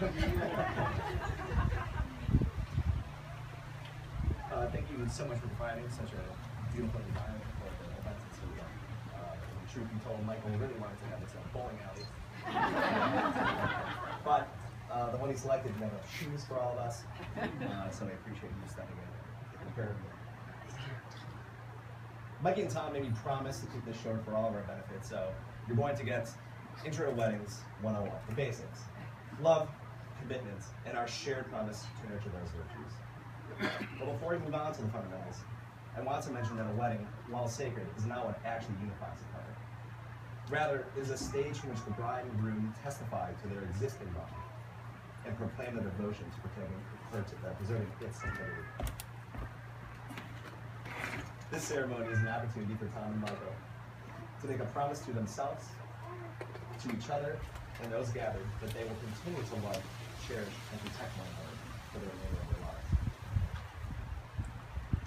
Thank you so much for providing such a beautiful environment for the events at Celia. Truth be told, Michael really wanted to have this bowling alley. But the one he selected didn't have enough shoes for all of us, so I appreciate you stepping in and preparing me. Mikey and Tom made me promise to keep this short for all of our benefits, so you're going to get Intro to Weddings 101, the basics. Love, commitment, and our shared promise to nurture those virtues. But before we move on to the fundamentals, I want to mention that a wedding, while sacred, is not what actually unifies a couple. Rather, it is a stage in which the bride and groom testify to their existing bond and proclaim their devotion to preserving its integrity. This ceremony is an opportunity for Tom and Michael to make a promise to themselves, to each other, and those gathered that they will continue to love, cherish, and protect one another for the remainder of their lives.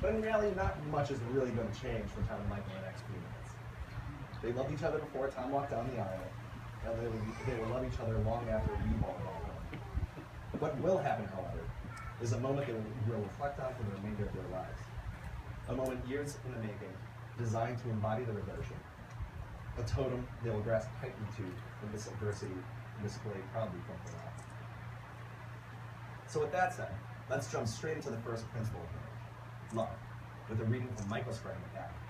But in reality, not much is really going to change for Tom and Michael in the next few minutes. They loved each other before Tom walked down the aisle, and they will love each other long after we all walk home. What will happen, however, is a moment they will reflect on for the remainder of their lives. A moment years in the making, designed to embody their devotion. A totem they will grasp tightly to in this adversity and display proudly from their lives. So with that said, let's jump straight into the first principle of marriage, love, with a reading from Michael's friend McCaffrey.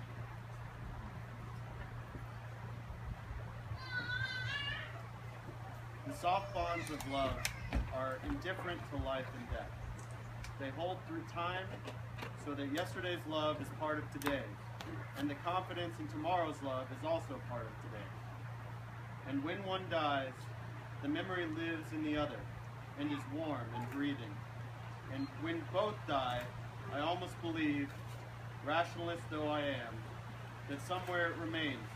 The soft bonds of love are indifferent to life and death. They hold through time so that yesterday's love is part of today, and the confidence in tomorrow's love is also part of today. And when one dies, the memory lives in the other and is warm and breathing. And when both die, I almost believe, rationalist though I am, that somewhere it remains,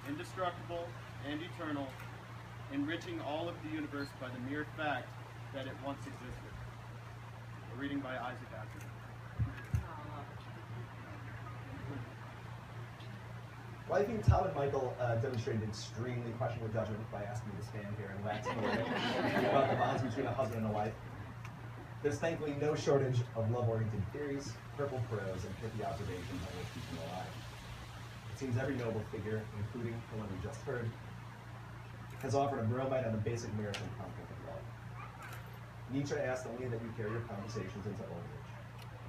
indestructible and eternal, enriching all of the universe by the mere fact that it once existed. A reading by Isaac Asimov. Well, I think Tom and Michael demonstrated extremely questionable judgment by asking me to stand here and wax poetic about the bonds between a husband and a wife. There's thankfully no shortage of love-oriented theories, purple prose, and pithy observations on which people rely. It seems every noble figure, including the one we just heard, has offered a bromide on the basic merits and conflict of love. Nietzsche asked only that you carry your conversations into old age.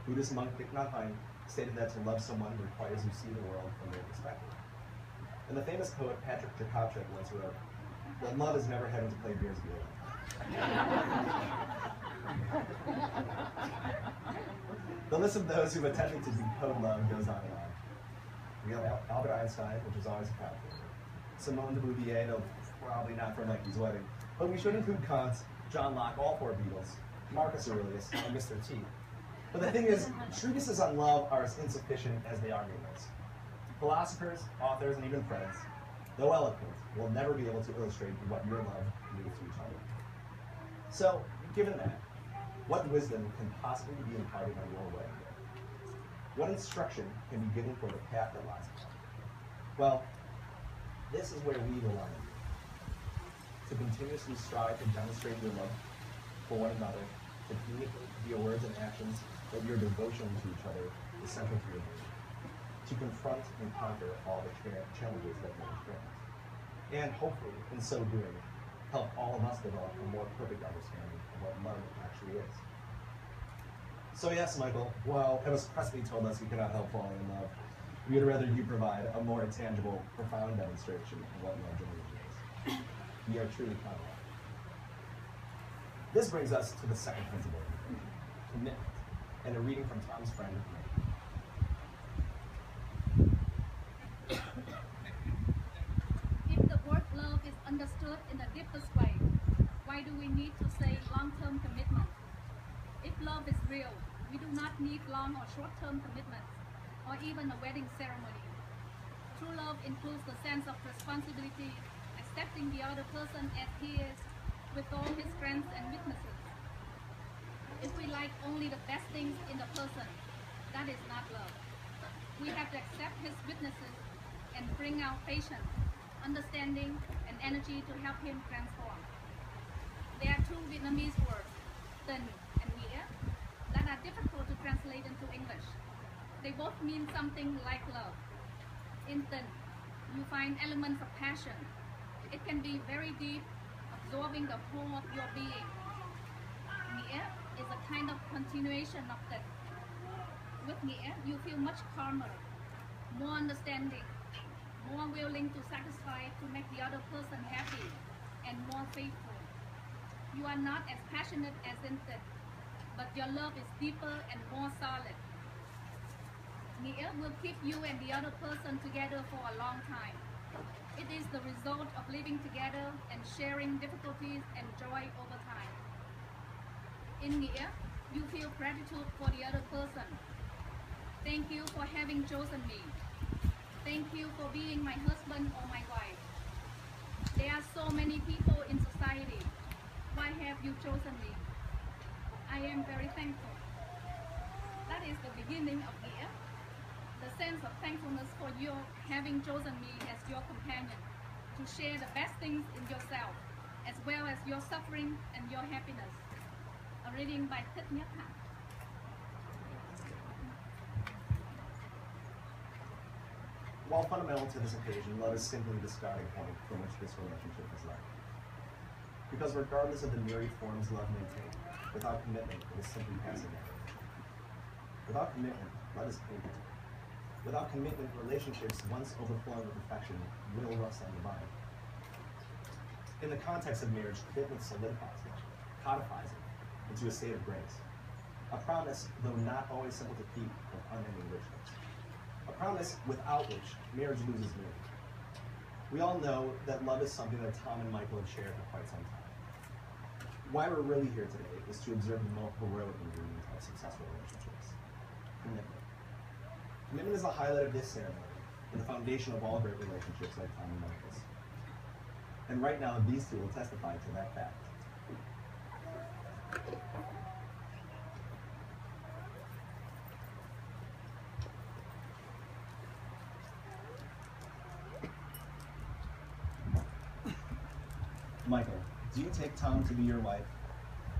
Buddhist monk Thich Nhat Hanh stated that to love someone requires you see the world from their perspective. And the famous poet Patrick Jakobczyk once wrote that love is never having to play Beers Viola. The list of those who've attempted to decode love goes on and on. We have Albert Einstein, which is always a proud favorite. Simone de Beauvoir, though probably not for Mikey's wedding. But we should include Kant, John Locke, all four Beatles, Marcus Aurelius, and Mr. T. But the thing is, treatises on love are as insufficient as they are numerous. Philosophers, authors, and even friends, though eloquent, will never be able to illustrate what your love means to each other. So, given that, what wisdom can possibly be imparted on your wedding day? What instruction can be given for the path that lies ahead? Well, this is where we rely on you. To continuously strive to demonstrate your love for one another, to communicate via words and actions that your devotion to each other is central to your being. To confront and conquer all the challenges that may experience. And hopefully, in so doing, help all of us develop a more perfect understanding of what love actually is. So yes, Michael, while Amos Presley told us we cannot help falling in love, we would rather you provide a more tangible, profound demonstration of what love really is. We are truly proud of that. This brings us to the second principle, commitment, and a reading from Tom's friend, If the word love is understood in the deepest way, why do we need to say long-term commitment? If love is real, we do not need long or short-term commitments, or even a wedding ceremony. True love includes the sense of responsibility, accepting the other person as he is, with all his strengths and weaknesses. If we like only the best things in the person, that is not love. We have to accept his weaknesses and bring out patience, understanding, and energy to help him transform. There are two Vietnamese words, Inten and Nghĩa that are difficult to translate into English. They both mean something like love. Inten, you find elements of passion. It can be very deep, absorbing the whole of your being. Nghĩa is a kind of continuation of that. With Nghĩa, you feel much calmer, more understanding, more willing to satisfy to make the other person happy, and more faithful. You are not as passionate as Inten, but your love is deeper and more solid. Nghĩa will keep you and the other person together for a long time. It is the result of living together and sharing difficulties and joy over time. In Nghĩa, you feel gratitude for the other person. Thank you for having chosen me. Thank you for being my husband or my wife. There are so many people in society. Why have you chosen me? I am very thankful. That is the beginning of Nghĩa. The sense of thankfulness for your having chosen me as your companion, to share the best things in yourself, as well as your suffering and your happiness. A reading by Thích Nhất Hạnh. While fundamental to this occasion, love is simply the starting point from which this relationship is led. Because regardless of the myriad forms love may take, without commitment, it is simply passive. Without commitment, love is painful. Without commitment, relationships, once overflowing with affection, will rust on the vine. In the context of marriage, commitment solidifies it, codifies it into a state of grace. A promise, though not always simple to keep, of unending richness. A promise without which marriage loses meaning. We all know that love is something that Tom and Michael have shared for quite some time. Why we're really here today is to observe the most heroic ingredient of successful relationships: commitment. Commitment is the highlight of this ceremony and the foundation of all great relationships like Tom and Michael's. And right now, these two will testify to that fact. Michael, do you take Tom to be your wife?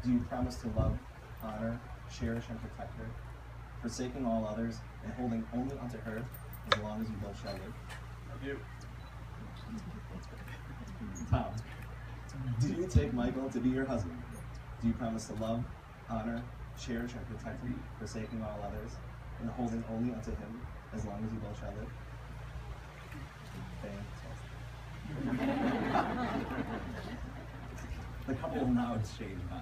Do you promise to love, honor, cherish, and protect her, forsaking all others and holding only unto her as long as you both shall live? I do. Tom, do you take Michael to be your husband? Do you promise to love, honor, cherish, and protect him, forsaking all others and holding only unto him as long as you both shall live? Fantastic. The couple will now exchange vows.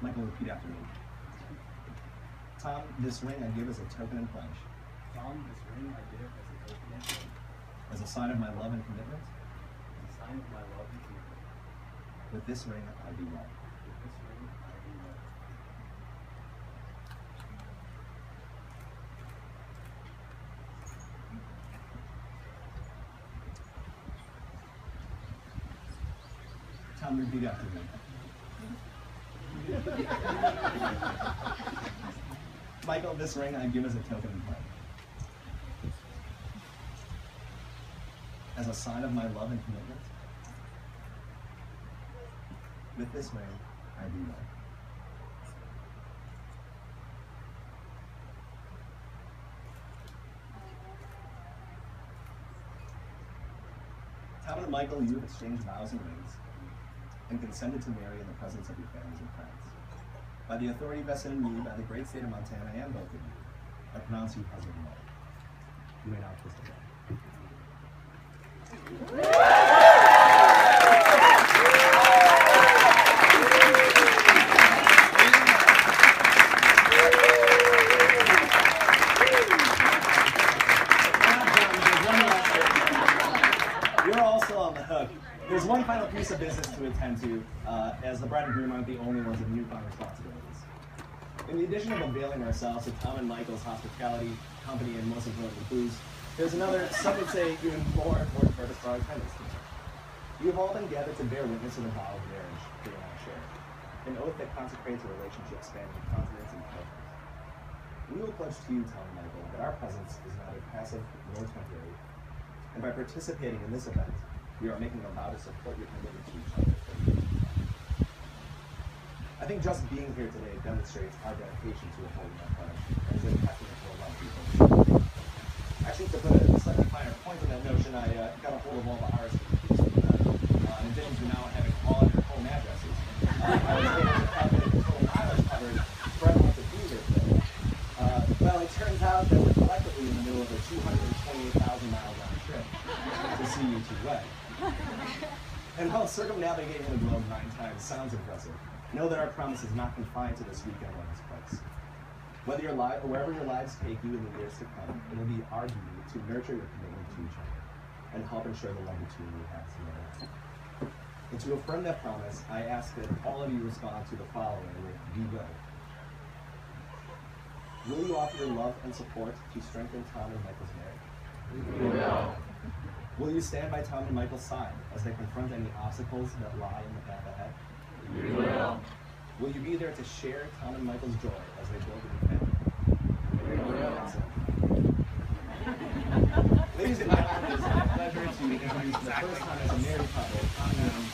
Michael, repeat after me. Tom, this ring I give as a token and pledge. Tom, this ring I give as a token and pledge. As a sign of my love and commitment. As a sign of my love and commitment. With this ring I be wed. With this ring I be wed. Tom, repeat after me. Michael, this ring I give as a token and pledge. As a sign of my love and commitment. With this ring I be wed. Tom and Michael, you have exchanged vows and rings, and consented to marry in the presence of your families and friends. By the authority vested in me by the great state of Montana and both of you, I pronounce you husband and wife. You may now kiss the bride. You're also on the hook. There's one final piece of business to attend to, as the bride and groom aren't the only ones with newfound responsibilities. In the addition of availing ourselves of Tom and Michael's hospitality, company, and most importantly, booze, there's another, some would say, even more important purpose for our attendance today. You have all been gathered to bear witness to the vow of marriage that you now share, an oath that consecrates a relationship spanning continents and cultures. We will pledge to you, Tom and Michael, that our presence is neither passive nor temporary, and by participating in this event, we are making a vow to support your commitment to each other for years to come. I think just being here today demonstrates our dedication to upholding that pledge, and is a testament to the love we hold. Actually, to put a slightly finer point on that notion, I got a hold of all the RSVPs for that. In addition to now having all of your home addresses, I was able to calculate the total mileage covered for everyone to be here today. Well, it turns out that we're collectively in the middle of a 228,000 mile round trip to see you two wed. And while circumnavigating the globe 9 times sounds impressive, know that our promise is not confined to this weekend or this place. Wherever your lives take you in the years to come, it will be our duty to nurture your commitment to each other and help ensure the love between you has together. And to affirm that promise, I ask that all of you respond to the following with "we will." Will you offer your love and support to strengthen Tom and Michael's marriage? We will. Will you stand by Tom and Michael's side as they confront any obstacles that lie in the path ahead? We will. Will you be there to share Tom and Michael's joy as they build a new family? We will. Ladies and gentlemen, it is my pleasure to introduce for the first time as a married couple, Tom and